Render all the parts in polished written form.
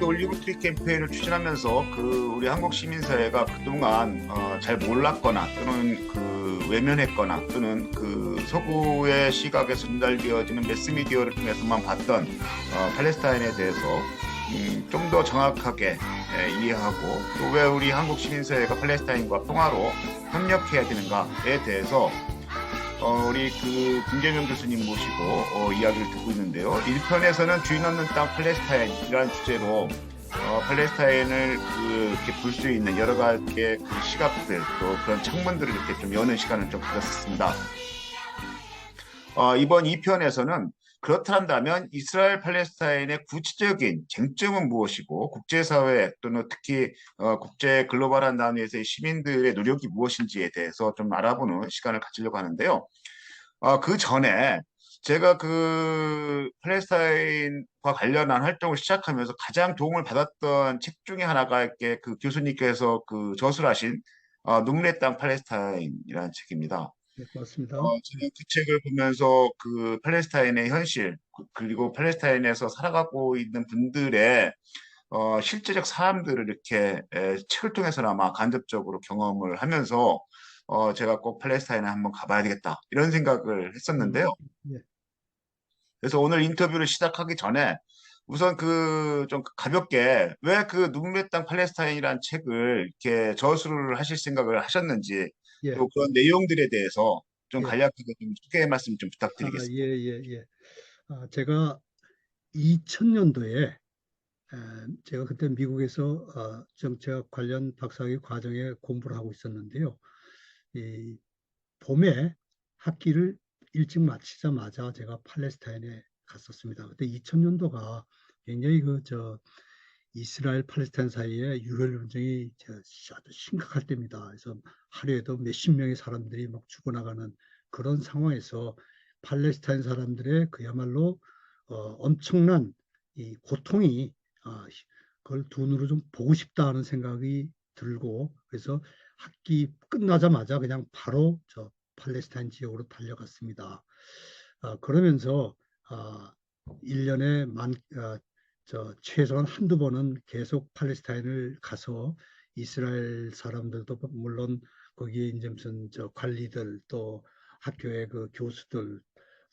이렇게 올리브트리 캠페인을 추진하면서 우리 한국 시민사회가 그동안 잘 몰랐거나 또는 외면했거나 또는 서구의 시각에서 전달되어지는 매스미디어를 통해서만 봤던 팔레스타인에 대해서 좀 더 정확하게 이해하고 또 왜 우리 한국 시민사회가 팔레스타인과 통화로 협력해야 되는가에 대해서 우리 김재명 교수님 모시고 이야기를 듣고 있는데요. 1편에서는 주인 없는 땅 팔레스타인이라는 주제로 팔레스타인을 이렇게 볼 수 있는 여러 가지의 시각들 또 그런 창문들을 이렇게 좀 여는 시간을 좀 가졌습니다. 이번 2편에서는 그렇다면 이스라엘 팔레스타인의 구체적인 쟁점은 무엇이고 국제사회 또는 특히 국제 글로벌한 단위에서의 시민들의 노력이 무엇인지에 대해서 좀 알아보는 시간을 가지려고 하는데요. 그 전에 제가 팔레스타인과 관련한 활동을 시작하면서 가장 도움을 받았던 책 중에 하나가 이렇게 교수님께서 저술하신 눈물의 땅 팔레스타인이라는 책입니다. 네, 고맙습니다. 저는 그 책을 보면서 팔레스타인의 현실 그리고 팔레스타인에서 살아가고 있는 분들의 실제적 사람들을 이렇게 책을 통해서나마 간접적으로 경험을 하면서 제가 꼭 팔레스타인에 한번 가봐야 되겠다 이런 생각을 했었는데요. 예. 그래서 오늘 인터뷰를 시작하기 전에 우선 좀 가볍게 왜 눈물의 땅 팔레스타인이라는 책을 이렇게 저술을 하실 생각을 하셨는지 예. 또 그런 내용들에 대해서 좀 예. 간략하게 좀 소개 말씀 좀 예, 부탁드리겠습니다. 예. 제가 2000년도에 제가 그때 미국에서 정치학 관련 박사학위 과정에 공부를 하고 있었는데요. 이 봄에 학기를 일찍 마치자마자 제가 팔레스타인에 갔었습니다. 그때 2000년도가 굉장히 이스라엘 팔레스타인 사이에 유혈 전쟁이 아주 심각할 때입니다. 그래서 하루에도 몇십 명의 사람들이 막 죽어나가는 그런 상황에서 팔레스타인 사람들의 그야말로 엄청난 이 고통이 그걸 두 눈으로 좀 보고 싶다 하는 생각이 들고 그래서 학기 끝나자마자 그냥 바로 저 팔레스타인 지역으로 달려갔습니다. 그러면서 1년에 최소한 한두 번은 계속 팔레스타인을 가서 이스라엘 사람들도 물론 거기에 이제 무슨 관리들 또 학교의 교수들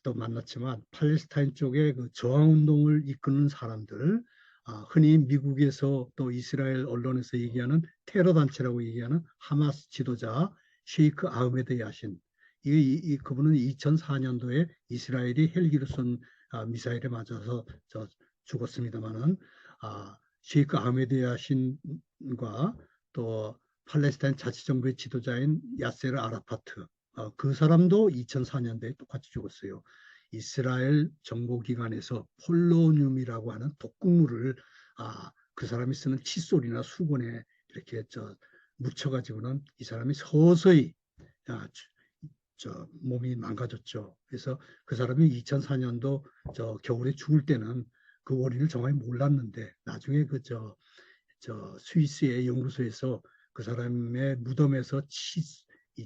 또 만났지만 팔레스타인 쪽에 저항 운동을 이끄는 사람들 흔히 미국에서 또 이스라엘 언론에서 얘기하는 테러 단체라고 얘기하는 하마스 지도자 셰이크 아흐메드 야신 그분은 2004년도에 이스라엘이 헬기로 쏜 미사일에 맞아서 죽었습니다만은 셰이크 아흐메드 야신과 또 팔레스타인 자치정부의 지도자인 야세르 아라파트 그 사람도 2004년도에 똑같이 죽었어요. 이스라엘 정보기관에서 폴로늄이라고 하는 독극물을 그 사람이 쓰는 칫솔이나 수건에 이렇게 묻혀가지고는 이 사람이 서서히 몸이 망가졌죠. 그래서 그 사람이 2004년도 겨울에 죽을 때는 그 원인을 정확히 몰랐는데 나중에 스위스의 연구소에서 그 사람의 무덤에서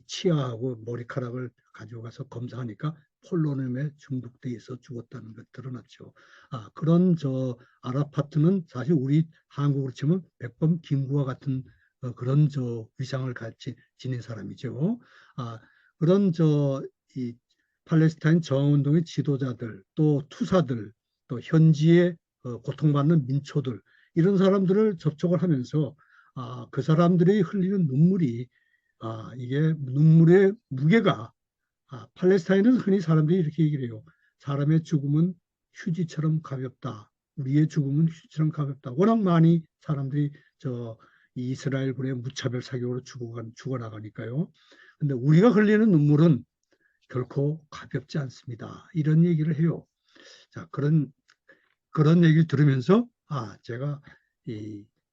치아하고 머리카락을 가지고 가서 검사하니까 폴로늄에 중독돼 있어 죽었다는 걸 드러났죠. 그런 아라파트는 사실 우리 한국으로 치면 백범 김구와 같은 그런 위상을 같이 지닌 사람이죠. 그런 이 팔레스타인 저항운동의 지도자들 또 투사들 또 현지에 고통받는 민초들 이런 사람들을 접촉을 하면서 그 사람들이 흘리는 눈물이 이게 눈물의 무게가 팔레스타인은 흔히 사람들이 이렇게 얘기를 해요. 사람의 죽음은 휴지처럼 가볍다. 우리의 죽음은 휴지처럼 가볍다. 워낙 많이 사람들이 이스라엘군의 무차별 사격으로 죽어나가니까요. 근데 우리가 흘리는 눈물은 결코 가볍지 않습니다. 이런 얘기를 해요. 자, 그런 얘기를 들으면서 제가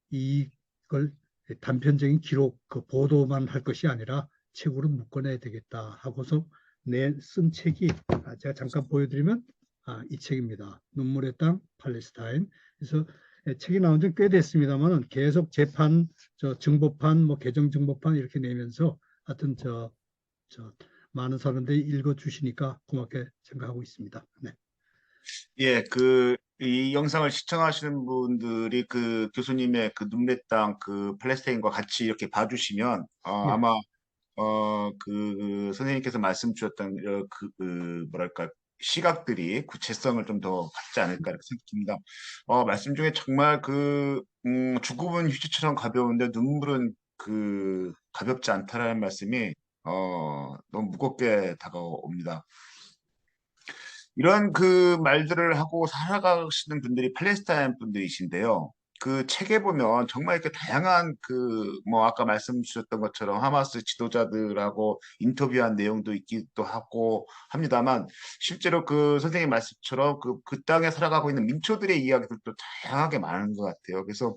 이걸 단편적인 기록 보도만 할 것이 아니라 책으로 묶어내야 되겠다 하고서 쓴 책이 제가 잠깐 보여드리면 이 책입니다. 눈물의 땅 팔레스타인. 그래서 책이 나온 지 꽤 됐습니다만 계속 재판, 증보판, 개정 증보판 이렇게 내면서 하여튼 많은 사람들이 읽어주시니까 고맙게 생각하고 있습니다. 네. 예, 이 영상을 시청하시는 분들이 그 교수님의 그 눈의 땅 그 팔레스타인과 같이 이렇게 봐주시면 예, 아마 그 선생님께서 말씀 주셨던 뭐랄까 시각들이 구체성을 좀 더 갖지 않을까 이렇게 생각합니다. 말씀 중에 정말 죽음은 휴지처럼 가벼운데 눈물은 가볍지 않다라는 말씀이 너무 무겁게 다가옵니다. 이런 그 말들을 하고 살아가시는 분들이 팔레스타인 분들이신데요. 그 책에 보면 정말 이렇게 다양한 뭐 아까 말씀 주셨던 것처럼 하마스 지도자들하고 인터뷰한 내용도 있기도 하고 합니다만 실제로 그 선생님 말씀처럼 그 땅에 살아가고 있는 민초들의 이야기들도 다양하게 많은 것 같아요. 그래서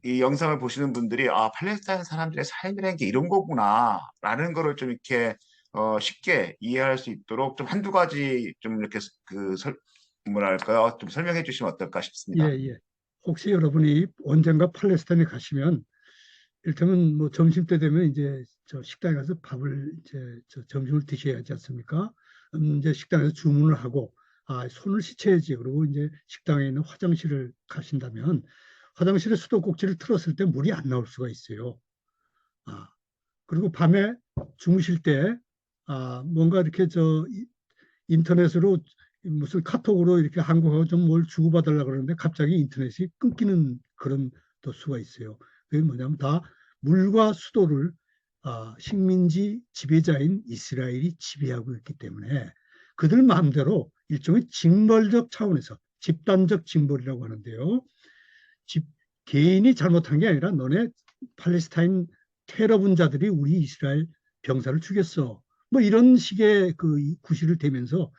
이 영상을 보시는 분들이 팔레스타인 사람들의 삶이라는 게 이런 거구나라는 거를 좀 이렇게 쉽게 이해할 수 있도록 좀 한두 가지 좀 이렇게 뭐랄까요? 좀 설명해 주시면 어떨까 예, 싶습니다. 예. 혹시 여러분이 언젠가 팔레스타인에 가시면 이를테면 뭐 점심 때 되면 이제 저 식당에 가서 밥을 이제 저 점심을 드셔야 하지 않습니까? 이제 식당에서 주문을 하고 손을 씻어야지. 그리고 이제 식당에 있는 화장실을 가신다면 화장실에 수도꼭지를 틀었을 때 물이 안 나올 수가 있어요. 아, 그리고 밤에 주무실 때 뭔가 이렇게 인터넷으로 무슨 카톡으로 이렇게 한국하고 좀 뭘 주고받으려고 그러는데 갑자기 인터넷이 끊기는 그런 또 수가 있어요. 그게 뭐냐면 다 물과 수도를 식민지 지배자인 이스라엘이 지배하고 있기 때문에 그들 마음대로 일종의 징벌적 차원에서 집단적 징벌이라고 하는데요. 집, 개인이 잘못한 게 아니라 너네 팔레스타인 테러 분자들이 우리 이스라엘 병사를 죽였어. 뭐 이런 식의 그 구실을 대면서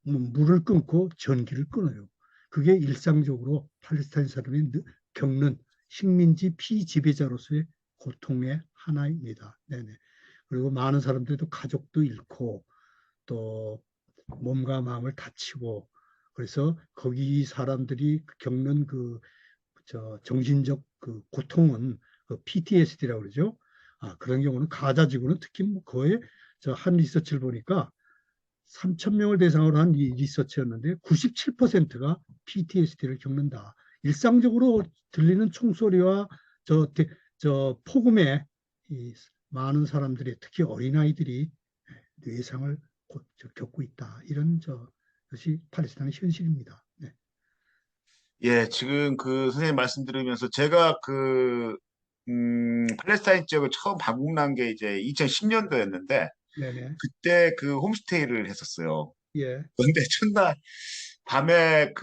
물을 끊고 전기를 끊어요. 그게 일상적으로 팔레스타인 사람이 겪는 식민지 피지배자로서의 고통의 하나입니다. 네네. 그리고 많은 사람들도 가족도 잃고 또 몸과 마음을 다치고 그래서 거기 사람들이 겪는 정신적 고통은 PTSD라고 그러죠. 그런 경우는 가자 지구는 특히 뭐 거의 한 리서치를 보니까 3천 명을 대상으로 한 리서치였는데 97%가 PTSD를 겪는다. 일상적으로 들리는 총소리와 저, 저 폭음에 많은 사람들이 특히 어린아이들이 뇌상을 겪고 있다. 이런 것이 팔레스타인의 현실입니다. 네. 예, 지금 그 선생님 말씀 들으면서 제가 팔레스타인 지역을 처음 방문한 게 이제 2010년도였는데 네네. 그때 홈스테이를 했었어요. 예, 근데 첫날 밤에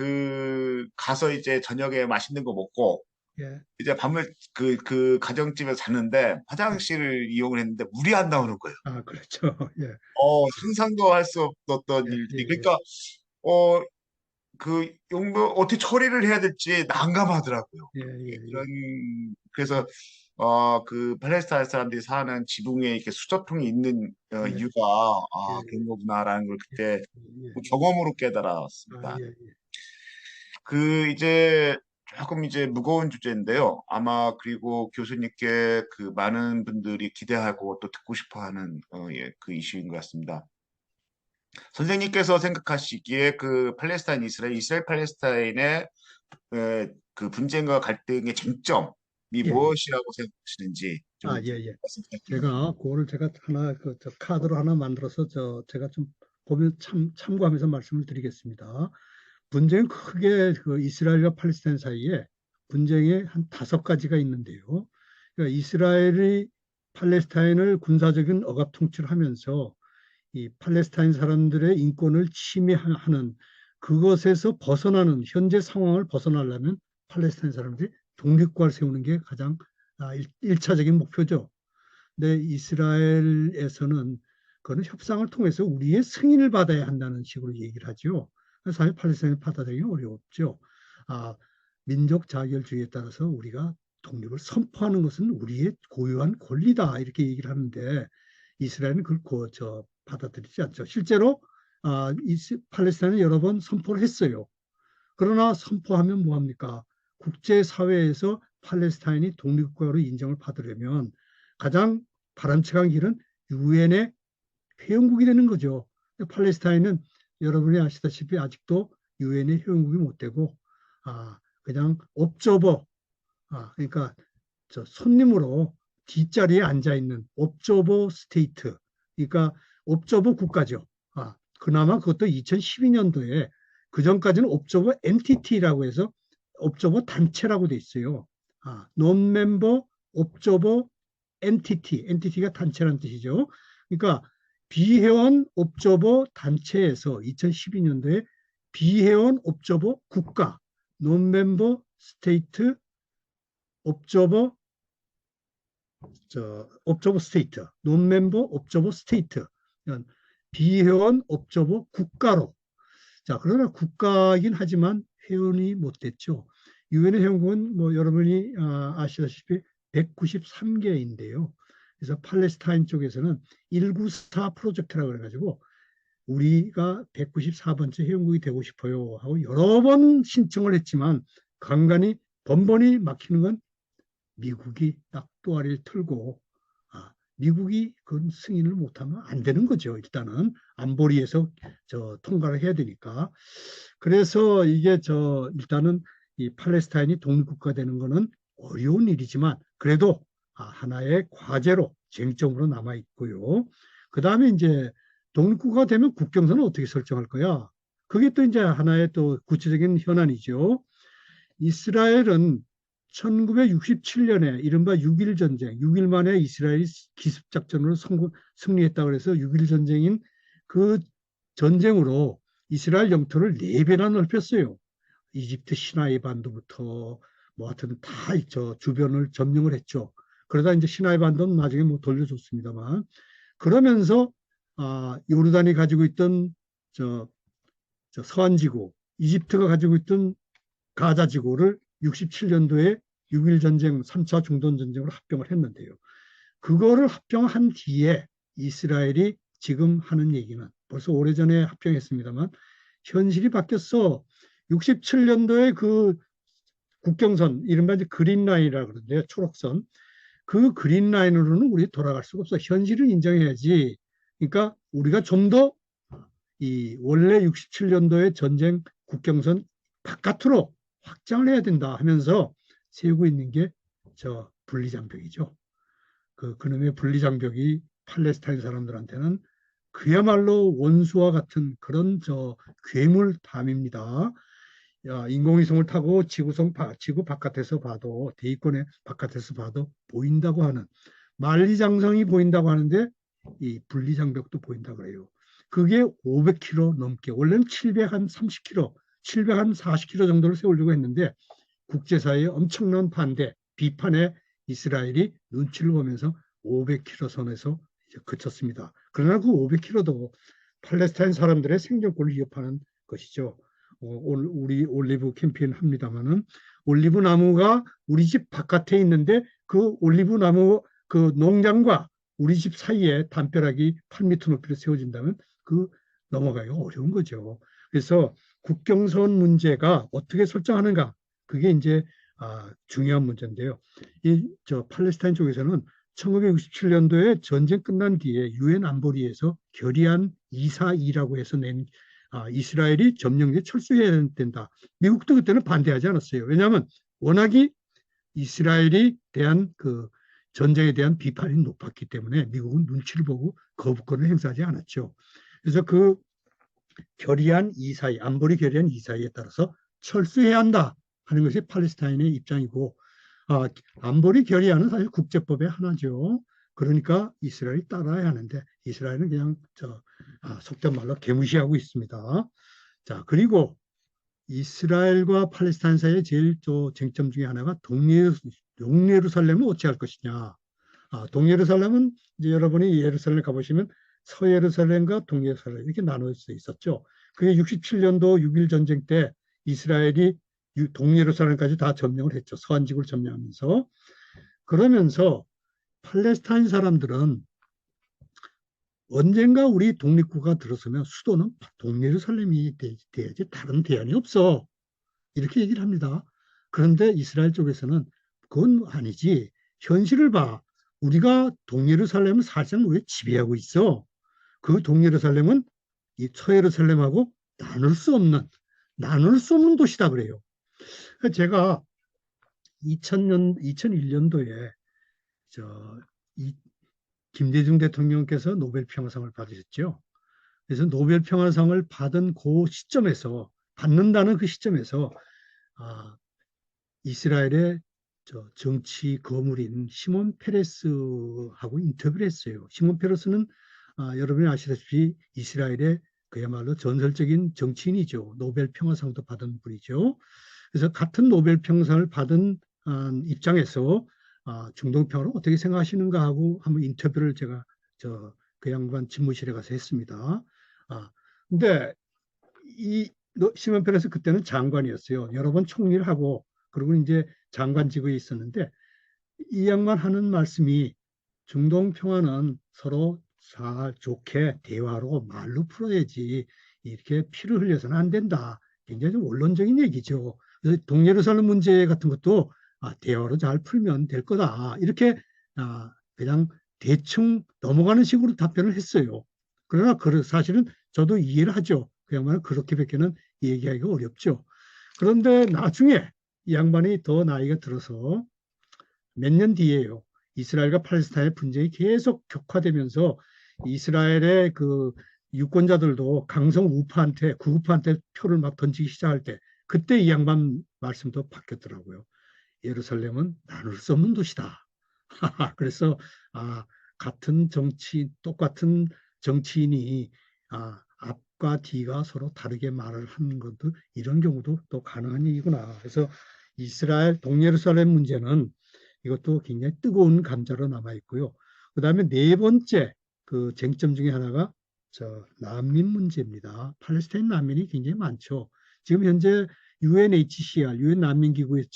가서 이제 저녁에 맛있는 거 먹고 예, 이제 밤을 그 가정집에서 잤는데 예. 화장실을 이용을 했는데 물이 안 나오는 거예요. 그렇죠. 예, 상상도 할 수 없었던 예, 예, 일들이. 예, 그러니까, 용도 어떻게 처리를 해야 될지 난감하더라고요. 예, 예, 그래서, 그 팔레스타인 사람들이 사는 지붕에 이렇게 수저통이 있는 예, 예, 이유가, 예, 그런 거구나라는 걸 그때 예, 예. 경험으로 아, 깨달았습니다. 예, 예. 이제 조금 이제 무거운 주제인데요. 아마 그리고 교수님께 많은 분들이 기대하고 또 듣고 싶어 하는 그 이슈인 것 같습니다. 선생님께서 생각하시기에 이스라엘 팔레스타인의 그 분쟁과 갈등의 쟁점이 예, 예. 무엇이라고 생각하시는지 좀 예, 예. 말씀 부탁드립니다. 그거를 제가 하나, 카드로 하나 만들어서 제가 좀 보면 참고하면서 말씀을 드리겠습니다. 분쟁은 크게 이스라엘과 팔레스타인 사이에 분쟁이 한 5가지가 있는데요. 그러니까 이스라엘이 팔레스타인을 군사적인 억압 통치하면서 이 팔레스타인 사람들의 인권을 침해하는 그것에서 벗어나는 현재 상황을 벗어나려면 팔레스타인 사람들이 독립국가를 세우는 게 가장 1차적인 목표죠. 근데 이스라엘에서는 그거는 협상을 통해서 우리의 승인을 받아야 한다는 식으로 얘기를 하죠. 사실 팔레스타인을 받아들이기 어렵죠. 아, 민족 자결주의에 따라서 우리가 독립을 선포하는 것은 우리의 고유한 권리다 이렇게 얘기를 하는데 이스라엘은 그걸 받아들이지 않죠. 실제로 팔레스타인은 여러 번 선포를 했어요. 그러나 선포하면 뭐합니까? 국제사회에서 팔레스타인이 독립국가로 인정을 받으려면 가장 바람직한 길은 유엔의 회원국이 되는 거죠. 팔레스타인은 여러분이 아시다시피 아직도 유엔의 회원국이 못 되고 그냥 옵저버 그러니까 저 손님으로 뒷자리에 앉아 있는 옵저버 스테이트 그러니까 옵저버 국가죠. 그나마 그것도 2012년도에 그 전까지는 옵저버 엔티티라고 해서 옵저버 단체라고 돼 있어요. 논멤버 옵저버 엔티티가 단체라는 뜻이죠. 그러니까 비회원 옵저버 단체에서 2012년도에 비회원 옵저버 국가 논멤버 스테이트 옵저버 옵저버 스테이트 논멤버 옵저버 스테이트 비회원 옵저버 국가로 그러나 국가이긴 하지만 회원이 못 됐죠. 유엔의 회원국은 뭐 여러분이 아시다시피 193개인데요. 그래서 팔레스타인 쪽에서는 194 프로젝트라고 그래가지고 우리가 194번째 회원국이 되고 싶어요 하고 여러 번 신청을 했지만 간간히 번번이 막히는 건 미국이 딱 또아리를 틀고 미국이 그 승인을 못하면 안 되는 거죠. 일단은 안보리에서 통과를 해야 되니까. 그래서 이게 일단은 이 팔레스타인이 독립국가 되는 거는 어려운 일이지만 그래도 하나의 과제로 쟁점으로 남아 있고요. 그 다음에 이제 독립국가 되면 국경선은 어떻게 설정할 거야? 그게 또 이제 하나의 또 구체적인 현안이죠. 이스라엘은 1967년에 이른바 6.1 전쟁, 6일 만에 이스라엘이 기습작전으로 승리했다고 해서 6.1 전쟁인 그 전쟁으로 이스라엘 영토를 4배나 넓혔어요. 이집트 시나이 반도부터 뭐 하여튼 다 주변을 점령을 했죠. 그러다 이제 시나이 반도는 나중에 뭐 돌려줬습니다만 그러면서 요르단이 가지고 있던 서안지구, 이집트가 가지고 있던 가자지구를 67년도에 6.1 전쟁, 3차 중동전쟁으로 합병을 했는데요. 그거를 합병한 뒤에 이스라엘이 지금 하는 얘기는 벌써 오래전에 합병했습니다만 현실이 바뀌었어. 67년도에 그 국경선, 이른바 이제 그린라인이라고 그러는데요. 초록선. 그 그린라인으로는 우리 돌아갈 수가 없어. 현실을 인정해야지. 그러니까 우리가 좀 더 이 원래 67년도의 전쟁 국경선 바깥으로 확장을 해야 된다 하면서 세우고 있는 게 분리장벽이죠. 그놈의 분리장벽이 팔레스타인 사람들한테는 그야말로 원수와 같은 그런 괴물담입니다. 인공위성을 타고 지구 바깥에서 봐도 대기권의 바깥에서 봐도 보인다고 하는 만리장성이 보인다고 하는데 이 분리장벽도 보인다고 해요. 그게 500km 넘게 원래는 730km 740km 정도를 세우려고 했는데 국제사회의 엄청난 반대, 비판에 이스라엘이 눈치를 보면서 500km 선에서 이제 그쳤습니다. 그러나 그 500km도 팔레스타인 사람들의 생존권을 위협하는 것이죠. 우리 올리브 캠페인 합니다만은 올리브 나무가 우리 집 바깥에 있는데 그 올리브 나무 그 농장과 우리 집 사이에 담벼락이 8m 높이로 세워진다면 넘어가기가 어려운 거죠. 그래서 국경선 문제가 어떻게 설정하는가 그게 이제 중요한 문제인데요. 팔레스타인 쪽에서는 1967년도에 전쟁 끝난 뒤에 유엔 안보리에서 결의안 242라고 해서 낸 이스라엘이 점령에 철수해야 된다. 미국도 그때는 반대하지 않았어요. 왜냐하면 워낙이 이스라엘이 대한 전쟁에 대한 비판이 높았기 때문에 미국은 눈치를 보고 거부권을 행사하지 않았죠. 그래서 결의안 242, 안보리 결의안 242에 따라서 철수해야 한다 하는 것이 팔레스타인의 입장이고 안보리 결의안은 사실 국제법의 하나죠. 그러니까 이스라엘이 따라야 하는데 이스라엘은 그냥 속된 말로 개무시하고 있습니다. 자, 그리고 이스라엘과 팔레스타인 사이의 제일 쟁점 중에 하나가 동예루살렘을 어찌할 것이냐. 동예루살렘은 이제 여러분이 예루살렘 가보시면 서예루살렘과 동예루살렘 이렇게 나눠 있었죠. 그게 67년도 6.1 전쟁 때 이스라엘이 동예루살렘까지 다 점령을 했죠. 서안지구를 점령하면서. 그러면서 팔레스타인 사람들은 언젠가 우리 독립국가 들어서면 수도는 동예루살렘이 돼야지 다른 대안이 없어. 이렇게 얘기를 합니다. 그런데 이스라엘 쪽에서는 그건 아니지. 현실을 봐. 우리가 동예루살렘을 사실상 우리 지배하고 있어. 그 동예루살렘은 이 서예루살렘하고 나눌 수 없는 도시다 그래요. 제가 2001년도에 김대중 대통령께서 노벨 평화상을 받으셨죠. 그래서 노벨 평화상을 받은 그 시점에서 받는다는 그 시점에서 이스라엘의 정치 거물인 시몬 페레스하고 인터뷰를 했어요. 시몬 페레스는 여러분이 아시다시피 이스라엘의 그야말로 전설적인 정치인이죠. 노벨 평화상도 받은 분이죠. 그래서 같은 노벨 평화상을 받은 입장에서 중동 평화를 어떻게 생각하시는가 하고 한번 인터뷰를 제가 그 양반 집무실에 가서 했습니다. 근데 이 시몬 페레스 그때는 장관이었어요. 여러 번 총리를 하고 그리고 이제 장관직에 있었는데 이 양반 하는 말씀이 중동 평화는 서로 잘 좋게 대화로 말로 풀어야지 이렇게 피를 흘려서는 안 된다. 굉장히 좀 원론적인 얘기죠. 그래서 동예루살렘 문제 같은 것도 대화로 잘 풀면 될 거다. 이렇게 그냥 대충 넘어가는 식으로 답변을 했어요. 그러나 사실은 저도 이해를 하죠. 그 양반은 그렇게밖에는 얘기하기가 어렵죠. 그런데 나중에 이 양반이 더 나이가 들어서 몇 년 뒤에요. 이스라엘과 팔레스타인의 분쟁이 계속 격화되면서 이스라엘의 그 유권자들도 강성 우파한테 구우파한테 표를 막 던지기 시작할 때 그때 이 양반 말씀도 바뀌었더라고요. 예루살렘은 나눌 수 없는 도시다. 그래서 같은 똑같은 정치인이 앞과 뒤가 서로 다르게 말을 하는 것도 이런 경우도 또 가능한 얘기구나. 그래서 이스라엘 동예루살렘 문제는 이것도 굉장히 뜨거운 감자로 남아 있고요. 그다음에 네 번째 그 쟁점 중에 하나가 난민 문제입니다. 팔레스타인 난민이 굉장히 많죠. 지금 현재 UNHCR, 유엔 난민기구의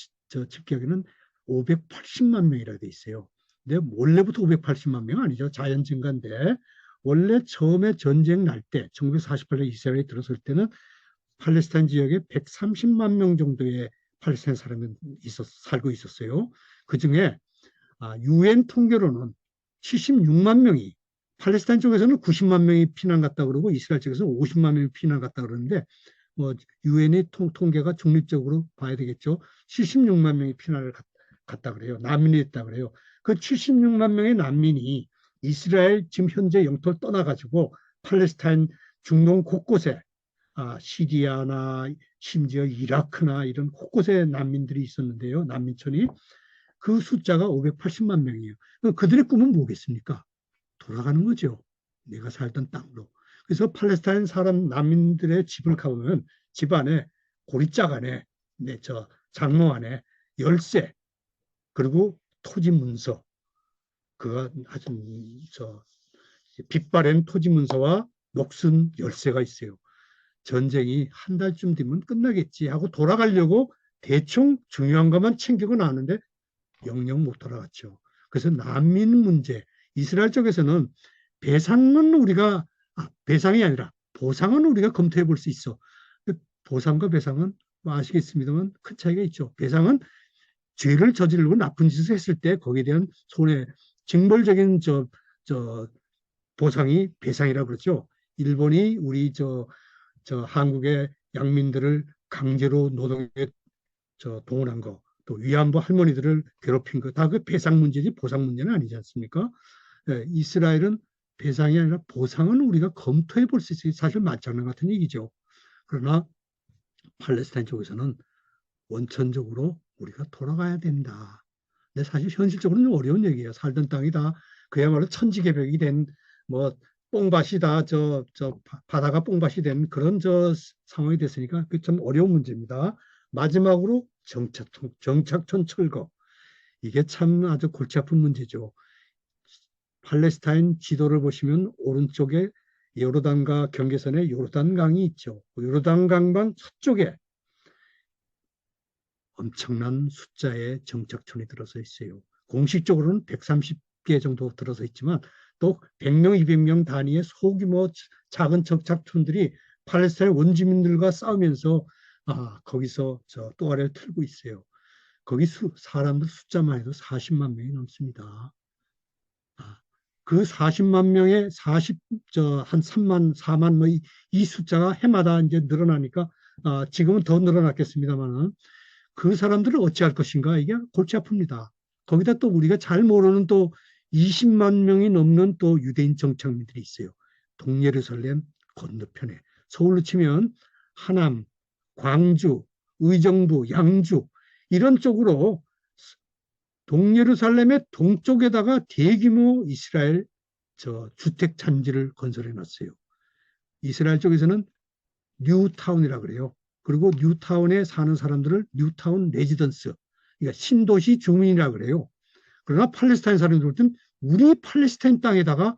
집계하기는 580만 명이라 돼 있어요. 근데 원래부터 580만 명 아니죠. 자연 증가인데 원래 처음에 전쟁 날 때 1948년 이스라엘에 들어설 때는 팔레스타인 지역에 130만 명 정도의 팔레스타인 사람이 살고 있었어요. 그중에 유엔 통계로는 76만 명이 팔레스타인 쪽에서는 90만 명이 피난 갔다 그러고 이스라엘 쪽에서는 50만 명이 피난 갔다 그러는데 뭐 유엔의 통계가 중립적으로 봐야 되겠죠. 76만 명이 피난을 갔다 그래요. 난민이 됐다 그래요. 그 76만 명의 난민이 이스라엘 지금 현재 영토를 떠나가지고 팔레스타인 중동 곳곳에 시리아나 심지어 이라크나 이런 곳곳에 난민들이 있었는데요. 난민촌이 그 숫자가 580만 명이에요. 그들의 꿈은 뭐겠습니까? 돌아가는 거죠. 내가 살던 땅으로. 그래서 팔레스타인 사람 난민들의 집을 가보면 집 안에 고리짝 안에 장로 안에 열쇠 그리고 토지 문서 그가 아주 빛바랜 토지 문서와 녹슨 열쇠가 있어요. 전쟁이 한 달쯤 되면 끝나겠지 하고 돌아가려고 대충 중요한 것만 챙기고 나왔는데 영영 못 돌아갔죠. 그래서 난민 문제, 이스라엘 쪽에서는 배상은 우리가 배상이 아니라 보상은 우리가 검토해 볼 수 있어. 보상과 배상은 뭐 아시겠습니다만 큰 차이가 있죠. 배상은 죄를 저지르고 나쁜 짓을 했을 때 거기에 대한 손해, 징벌적인 보상이 배상이라고 그러죠. 일본이 우리 한국의 양민들을 강제로 노동에 동원한 거, 또 위안부 할머니들을 괴롭힌 거, 다 그 배상 문제지 보상 문제는 아니지 않습니까? 네, 이스라엘은 배상이 아니라 보상은 우리가 검토해 볼 수 있어요. 사실 맞장난 같은 얘기죠. 그러나 팔레스타인 쪽에서는 원천적으로 우리가 돌아가야 된다. 근데 사실 현실적으로는 어려운 얘기예요. 살던 땅이 다 그야말로 천지개벽이 된 뭐 뽕밭이 다 바다가 뽕밭이 된 그런 상황이 됐으니까 그 참 어려운 문제입니다. 마지막으로 정착촌 철거. 이게 참 아주 골치 아픈 문제죠. 팔레스타인 지도를 보시면 오른쪽에 요르단과 경계선에 요르단강이 있죠. 요르단강만 서쪽에 엄청난 숫자의 정착촌이 들어서 있어요. 공식적으로는 130개 정도 들어서 있지만 또 100명, 200명 단위의 소규모 작은 정착촌들이 팔레스타인 원주민들과 싸우면서 거기서 또 아래를 틀고 있어요. 거기 사람들 숫자만 해도 40만 명이 넘습니다. 그 40만 명의 한 3만, 4만 뭐 이 숫자가 해마다 이제 늘어나니까 지금은 더 늘어났겠습니다만은 그 사람들을 어찌할 것인가 이게 골치 아픕니다. 거기다 또 우리가 잘 모르는 또 20만 명이 넘는 또 유대인 정착민들이 있어요. 동예루살렘 건너편에 서울로 치면 하남, 광주, 의정부, 양주 이런 쪽으로 동예루살렘의 동쪽에다가 대규모 이스라엘 주택 잔지를 건설해 놨어요. 이스라엘 쪽에서는 뉴타운이라 그래요. 그리고 뉴타운에 사는 사람들을 뉴타운 레지던스, 그러니까 신도시 주민이라 그래요. 그러나 팔레스타인 사람들은 우리 팔레스타인 땅에다가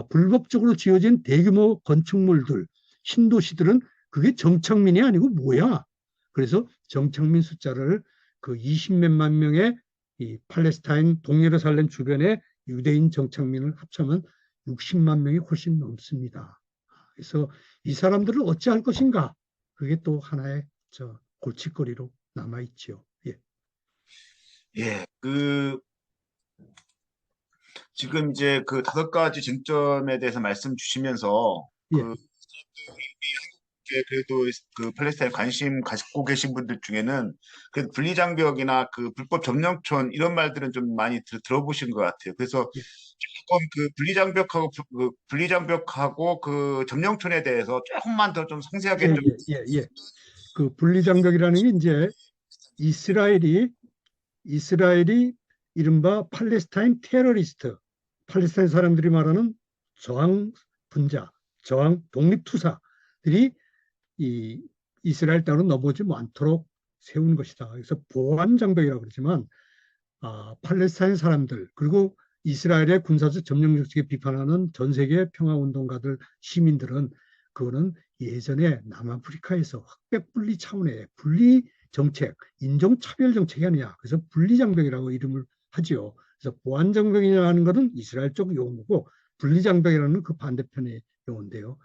불법적으로 지어진 대규모 건축물들, 신도시들은 그게 정착민이 아니고 뭐야? 그래서 정착민 숫자를 그 20몇만 명의 이 팔레스타인 동예루살렘 주변의 유대인 정착민을 합치면 60만 명이 훨씬 넘습니다. 그래서 이 사람들을 어찌할 것인가? 그게 또 하나의 골칫거리로 남아 있죠. 예. 예, 지금 이제 그 5가지 쟁점에 대해서 말씀 주시면서 예. 그래도 그 팔레스타인 관심 가지고 계신 분들 중에는 그 분리장벽이나 그 불법 점령촌 이런 말들은 좀 많이 들어보신 것 같아요. 그래서 예. 조금 그 분리장벽하고 그 점령촌에 대해서 조금만 더 좀 상세하게 좀. 그 분리장벽이라는 게 이제 이스라엘이 이른바 팔레스타인 테러리스트, 팔레스타인 사람들이 말하는 저항 분자, 저항 독립투사들이 이 이스라엘 땅으로 넘어오지 않도록 세운 것이다. 그래서 보안장벽이라고 그러지만 팔레스타인 사람들 그리고 이스라엘의 군사적 점령 정책에 비판하는 전 세계 평화운동가들 시민들은 그거는 예전에 남아프리카에서 흑백분리 차원의 분리 정책, 인종차별 정책이 아니냐. 그래서 분리장벽이라고 이름을 하지요. 그래서 보안장벽이라는 것은 이스라엘 쪽 용어고 분리장벽이라는 그 반대편의 용어인데요.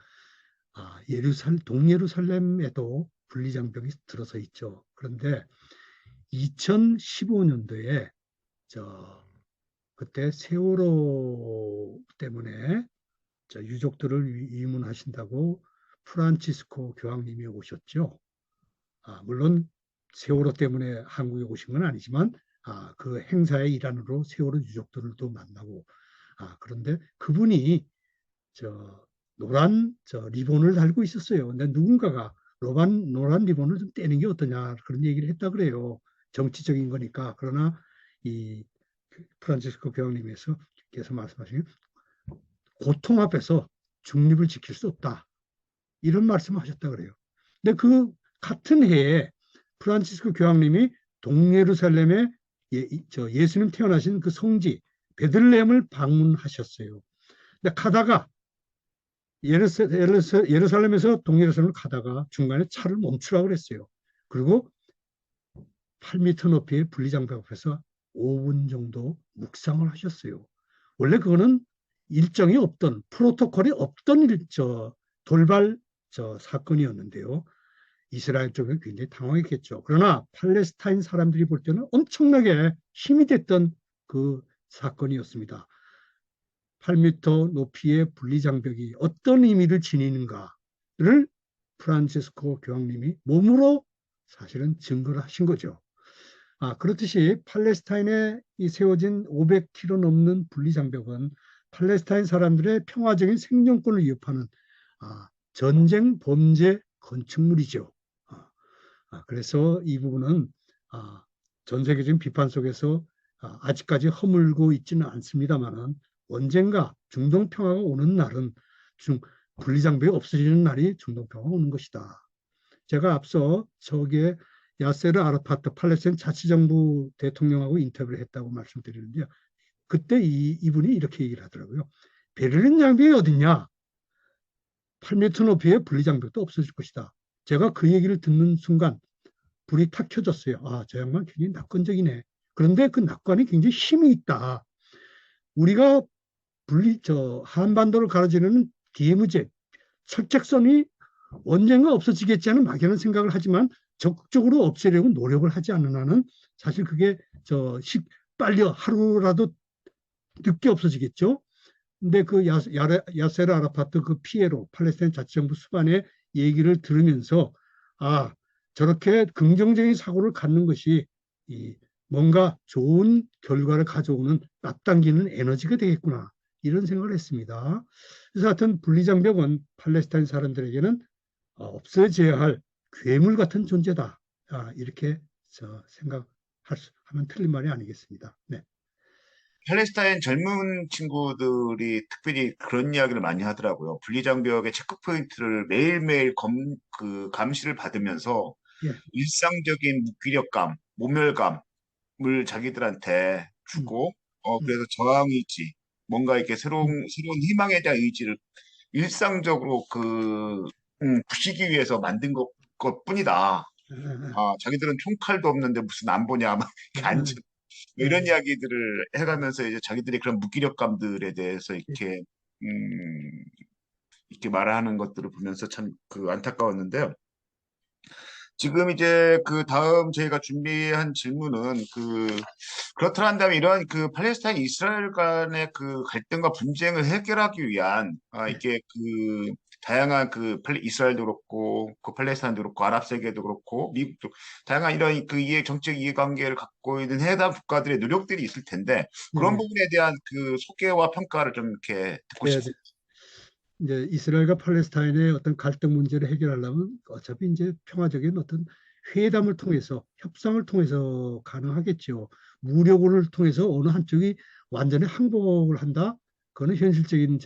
동예루살렘에도 분리장벽이 들어서 있죠. 그런데 2015년도에 그때 세월호 때문에 유족들을 위문하신다고 프란치스코 교황님이 오셨죠. 물론 세월호 때문에 한국에 오신 건 아니지만 그 행사의 일환으로 세월호 유족들도 만나고 그런데 그분이 노란 리본을 달고 있었어요. 근데 누군가가 노란 리본을 좀 떼는 게 어떠냐 그런 얘기를 했다 그래요. 정치적인 거니까. 그러나 이 프란치스코 교황님께서 말씀하신 고통 앞에서 중립을 지킬 수 없다. 이런 말씀을 하셨다 그래요. 근데 그 같은 해에 프란치스코 교황님이 동예루살렘에 예수님 태어나신 그 성지 베들레헴을 방문하셨어요. 근데 가다가 예루살렘에서 동예루살렘을 가다가 중간에 차를 멈추라고 그랬어요. 그리고 8m 높이의 분리장벽 앞에서 5분 정도 묵상을 하셨어요. 원래 그거는 일정이 없던 프로토콜이 없던 돌발 사건이었는데요. 이스라엘 쪽은 굉장히 당황했겠죠. 그러나 팔레스타인 사람들이 볼 때는 엄청나게 힘이 됐던 그 사건이었습니다. 8m 높이의 분리장벽이 어떤 의미를 지니는가를 프란치스코 교황님이 몸으로 사실은 증거를 하신 거죠. 그렇듯이 팔레스타인에 세워진 500km 넘는 분리장벽은 팔레스타인 사람들의 평화적인 생존권을 위협하는 전쟁 범죄 건축물이죠. 그래서 이 부분은 전 세계적인 비판 속에서 아직까지 허물고 있지는 않습니다만 언젠가 중동평화가 오는 날은 분리장벽이 없어지는 날이 중동평화가 오는 것이다. 제가 앞서 저기에 야세르 아라파트 팔레스타인 자치정부 대통령하고 인터뷰를 했다고 말씀드리는데요. 그때 이분이 이렇게 얘기를 하더라고요. 베를린 장벽이 어딨냐? 8m 높이의 분리장벽도 없어질 것이다. 제가 그 얘기를 듣는 순간 불이 탁 켜졌어요. 저 양반 굉장히 낙관적이네. 그런데 그 낙관이 굉장히 힘이 있다. 우리가 한반도를 가로지르는 DMZ, 철책선이 언젠가 없어지겠지 하는 막연한 생각을 하지만 적극적으로 없애려고 노력을 하지 않는 한은 사실 그게 빨리 하루라도 늦게 없어지겠죠. 근데 그 야세르 아라파트 그 피에로 팔레스타인 자치정부 수반의 얘기를 들으면서 아, 저렇게 긍정적인 사고를 갖는 것이 이 뭔가 좋은 결과를 가져오는 앞당기는 에너지가 되겠구나. 이런 생각을 했습니다. 그래서 하여튼 분리장벽은 팔레스타인 사람들에게는 없어져야 할 괴물 같은 존재다. 이렇게 하면 틀린 말이 아니겠습니다. 네. 팔레스타인 젊은 친구들이 특별히 그런 이야기를 많이 하더라고요. 분리장벽의 체크 포인트를 매일매일 감시를 받으면서 예. 일상적인 무기력감, 모멸감을 자기들한테 음, 주고, 음, 그래서 저항 의지, 뭔가 이렇게 음, 새로운 희망에 대한 의지를 일상적으로 부시기 위해서 만든 것뿐이다. 예, 예, 자기들은 총칼도 없는데 무슨 안 보냐, 막 이렇게 앉은 예, 이런 예, 이야기들을 해가면서 이제 자기들이 그런 무기력감들에 대해서 예, 음, 이렇게 말하는 것들을 보면서 참 안타까웠는데요. 지금 이제 그 다음 저희가 준비한 질문은 그렇다 한다면 이런 팔레스타인 이스라엘 간의 갈등과 분쟁을 해결하기 위한 예, 이게 다양한 이스라엘도 그렇고 팔레스타인도 그렇고 아랍 세계도 그렇고 미국도 다양한 이런 정책 이해관계를 갖고 있는 해당 국가들의 노력들이 있을 텐데 예, 그런 예. 부분에 대한 소개와 평가를 좀 이렇게 듣고 네, 네. 싶습니다. 이제 이스라엘과 팔레스타인의 어떤 갈등 문제를 해결하려면 어차피 이제 평화적인 어떤 회담을 통해서 협상을 통해서 가능하겠죠. 무력을 통해서 어느 한쪽이 완전히 항복을 한다. 그거는 현실적인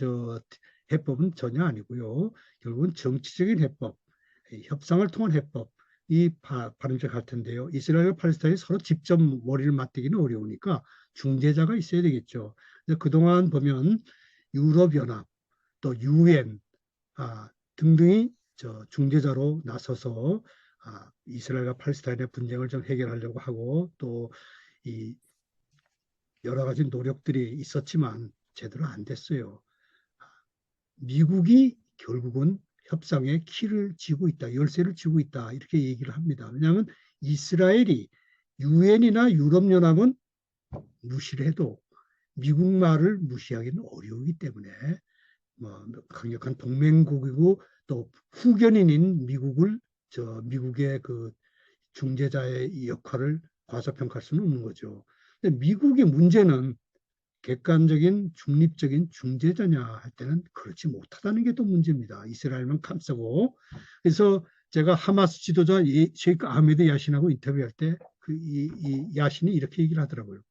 해법은 전혀 아니고요. 결국은 정치적인 해법, 협상을 통한 해법 이 바람직할 텐데요. 이스라엘과 팔레스타인이 서로 직접 머리를 맞대기는 어려우니까 중재자가 있어야 되겠죠. 그동안 보면 유럽연합 또 유엔 등등이 중재자로 나서서 이스라엘과 팔레스타인의 분쟁을 좀 해결하려고 하고 또 이 여러 가지 노력들이 있었지만 제대로 안 됐어요. 미국이 결국은 협상의 키를 쥐고 있다, 열쇠를 쥐고 있다 이렇게 얘기를 합니다. 왜냐하면 이스라엘이 유엔이나 유럽연합은 무시를 해도 미국 말을 무시하기는 어려우기 때문에 뭐 강력한 동맹국이고 또 후견인인 미국의 그 중재자의 역할을 과소평가할 수는 없는 거죠. 근데 미국의 문제는 객관적인 중립적인 중재자냐 할 때는 그렇지 못하다는 게 또 문제입니다. 이스라엘만 감싸고. 그래서 제가 하마스 지도자 셰이크 아흐메드 야신하고 인터뷰할 때 이 야신이 이렇게 얘기를 하더라고요.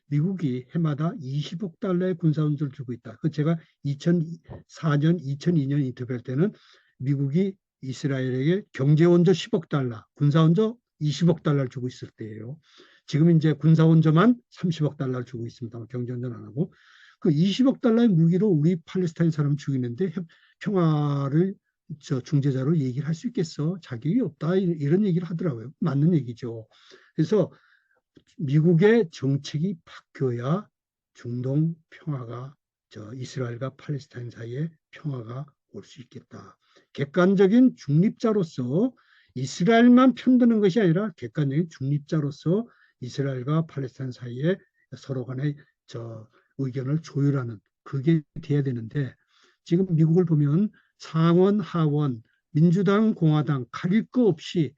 미국이 해마다 20억 달러의 군사원조를 주고 있다. 그 제가 2004년, 2002년 인터뷰할 때는 미국이 이스라엘에게 경제원조 10억 달러, 군사원조 20억 달러를 주고 있을 때예요. 지금 이제 군사원조만 30억 달러를 주고 있습니다. 경제원조는 안 하고. 그 20억 달러의 무기로 우리 팔레스타인 사람 죽이는데 평화를 중재자로 얘기를 할 수 있겠어? 자격이 없다. 이런 얘기를 하더라고요. 맞는 얘기죠. 그래서 미국의 정책이 바뀌어야 중동 평화가 이스라엘과 팔레스타인 사이에 평화가 올 수 있겠다. 객관적인 중립자로서 이스라엘만 편드는 것이 아니라 객관적인 중립자로서 이스라엘과 팔레스타인 사이에 서로 간의 의견을 조율하는 그게 돼야 되는데 지금 미국을 보면 상원, 하원, 민주당, 공화당 가릴 거 없이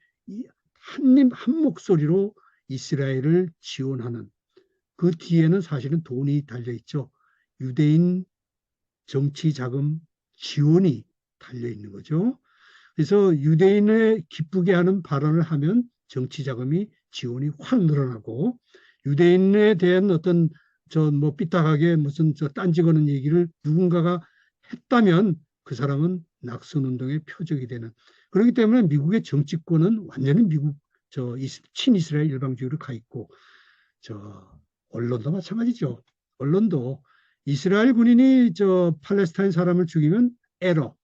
한 목소리로 이스라엘을 지원하는 그 뒤에는 사실은 돈이 달려 있죠. 유대인 정치 자금 지원이 달려 있는 거죠. 그래서 유대인을 기쁘게 하는 발언을 하면 정치 자금이 지원이 확 늘어나고 유대인에 대한 어떤 뭐 삐딱하게 무슨 딴지 거는 얘기를 누군가가 했다면 그 사람은 낙선 운동의 표적이 되는 그렇기 때문에 미국의 정치권은 완전히 미국 친이스라엘 일방주의로 가 있고 언론도 마찬가지죠. 언론도 이스라엘 군인이 팔레스타인 사람을 죽이면 에러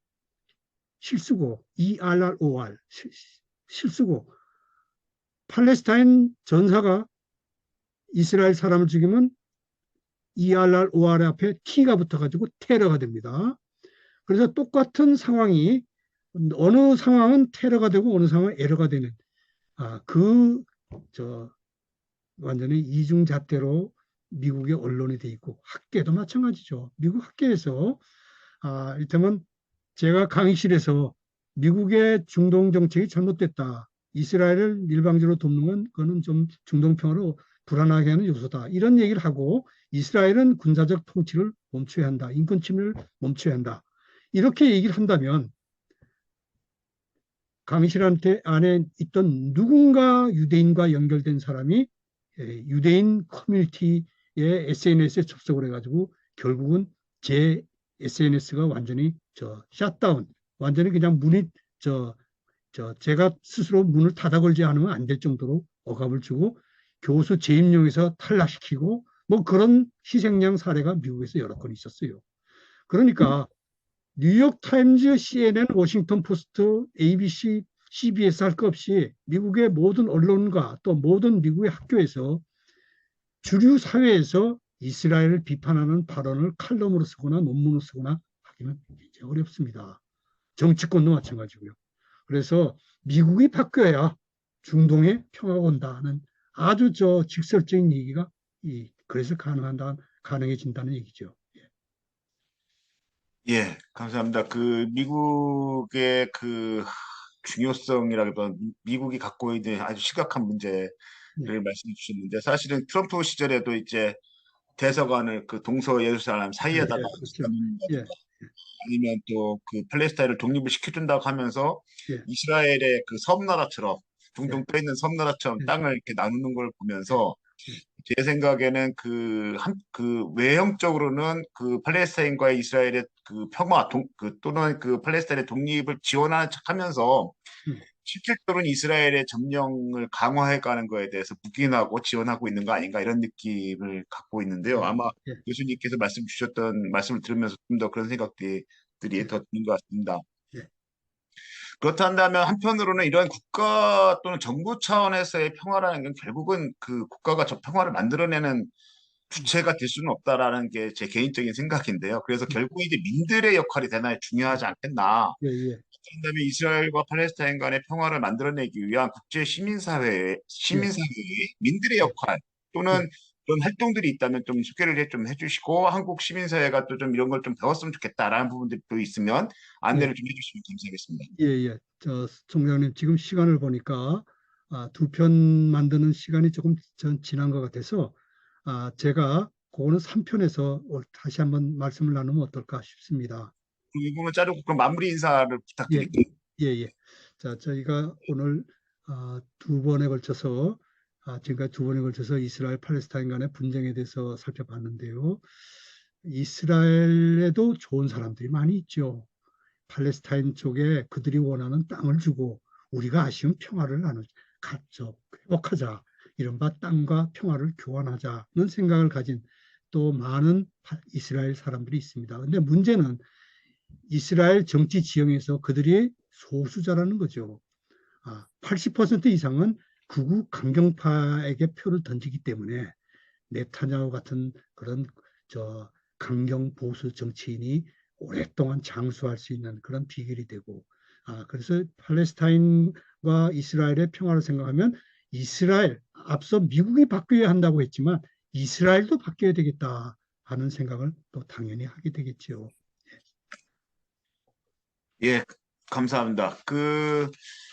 실수고 ERROR 실수고 팔레스타인 전사가 이스라엘 사람을 죽이면 ERROR 앞에 T가 붙어가지고 테러가 됩니다. 그래서 똑같은 상황이 어느 상황은 테러가 되고 어느 상황은 에러가 되는 완전히 이중잣대로 미국의 언론이 돼 있고 학계도 마찬가지죠. 미국 학계에서 이를테면 제가 강의실에서 미국의 중동 정책이 잘못됐다. 이스라엘을 일방적으로 돕는 건 그거는 좀 중동 평화로 불안하게 하는 요소다. 이런 얘기를 하고 이스라엘은 군사적 통치를 멈춰야 한다. 인권 침해를 멈춰야 한다. 이렇게 얘기를 한다면 강의실 안에 있던 누군가 유대인과 연결된 사람이 유대인 커뮤니티의 SNS에 접속을 해가지고 결국은 제 SNS가 완전히 샷다운, 완전히 그냥 문이 제가 스스로 문을 닫아 걸지 않으면 안 될 정도로 억압을 주고 교수 재임용에서 탈락시키고 뭐 그런 희생양 사례가 미국에서 여러 건 있었어요. 그러니까 뉴욕 타임즈, CNN, 워싱턴 포스트, ABC, CBS 할 것 없이 미국의 모든 언론과 또 모든 미국의 학교에서 주류 사회에서 이스라엘을 비판하는 발언을 칼럼으로 쓰거나 논문으로 쓰거나 하기는 굉장히 어렵습니다. 정치권도 마찬가지고요. 그래서 미국이 바뀌어야 중동의 평화가 온다는 아주 직설적인 얘기가 그래서 가능해진다는 얘기죠. 예, 감사합니다. 그 미국의 그 중요성이라기보다 미국이 갖고 있는 아주 심각한 문제를 네. 말씀해 주셨는데 사실은 트럼프 시절에도 이제 대사관을 그 동서 예루살렘 사이에다가 그렇죠. 짓는다든가 아니면 또 그 팔레스타인을 독립을 시켜준다고 하면서 이스라엘의 그 섬나라처럼 둥둥 떠 있는 섬나라처럼 땅을 이렇게 나누는 걸 보면서 제 생각에는 그 외형적으로는 그 팔레스타인과 이스라엘의 그 평화 또는 그 팔레스타인의 독립을 지원하는 척하면서 실질적으로는 이스라엘의 점령을 강화해가는 거에 대해서 묵인하고 지원하고 있는 거 아닌가 이런 느낌을 갖고 있는데요. 아마 교수님께서 말씀을 들으면서 좀 더 그런 생각들이 더 드는 것 같습니다. 그렇다면 한편으로는 이런 국가 또는 정부 차원에서의 평화라는 건 결국은 그 국가가 저 평화를 만들어내는 주체가 될 수는 없다라는 게 제 개인적인 생각인데요. 그래서 결국 이제 민들의 역할이 대단히 중요하지 않겠나. 그런다면 이스라엘과 팔레스타인 간의 평화를 만들어내기 위한 국제 시민사회의 민들의 역할 또는 그런 활동들이 있다면 좀 소개를 좀 해주시고 한국 시민사회가 또 좀 이런 걸 좀 배웠으면 좋겠다라는 부분들이 또 있으면 안내를 좀 해주시면 감사하겠습니다. 총장님 지금 시간을 보니까 두 편 만드는 시간이 조금 지난 것 같아서 제가 그거는 3편에서 다시 한번 말씀을 나누면 어떨까 싶습니다. 이 부분 자르고 그럼 마무리 인사를 부탁드릴게요. 자, 저희가 오늘 두 번에 걸쳐서 지금까지 두 번에 걸쳐서 이스라엘 팔레스타인 간의 분쟁에 대해서 살펴봤는데요. 이스라엘에도 좋은 사람들이 많이 있죠. 팔레스타인 쪽에 그들이 원하는 땅을 주고 우리가 아쉬운 평화를 회복하자. 이른바 땅과 평화를 교환하자는 생각을 가진 또 많은 이스라엘 사람들이 있습니다. 그런데 문제는 이스라엘 정치 지형에서 그들이 소수자라는 거죠. 80% 이상은 극우 강경파에게 표를 던지기 때문에 네타냐후 같은 그런 강경 보수 정치인이 오랫동안 장수할 수 있는 그런 비결이 되고 그래서 팔레스타인과 이스라엘의 평화를 생각하면 이스라엘 앞서 미국이 바뀌어야 한다고 했지만 이스라엘도 바뀌어야 되겠다 하는 생각을 또 당연히 하게 되겠죠. 예, 감사합니다.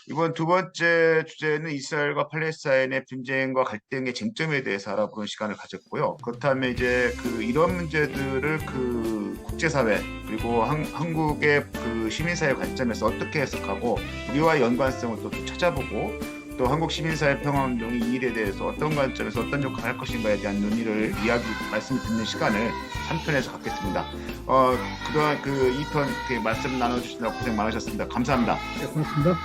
이번 두 번째 주제는 이스라엘과 팔레스타인의 분쟁과 갈등의 쟁점에 대해서 알아보는 시간을 가졌고요. 그렇다면 이제 이런 문제들을 국제사회 그리고 한국의 시민사회 관점에서 어떻게 해석하고 우리와 연관성을 또 찾아보고 또 한국 시민사회 평화운동이 이 일에 대해서 어떤 관점에서 어떤 역할을 할 것인가에 대한 논의를 말씀을 듣는 시간을 3편에서 갖겠습니다. 그동안 2편 말씀 나눠주시느라 고생 많으셨습니다. 감사합니다. 고맙습니다.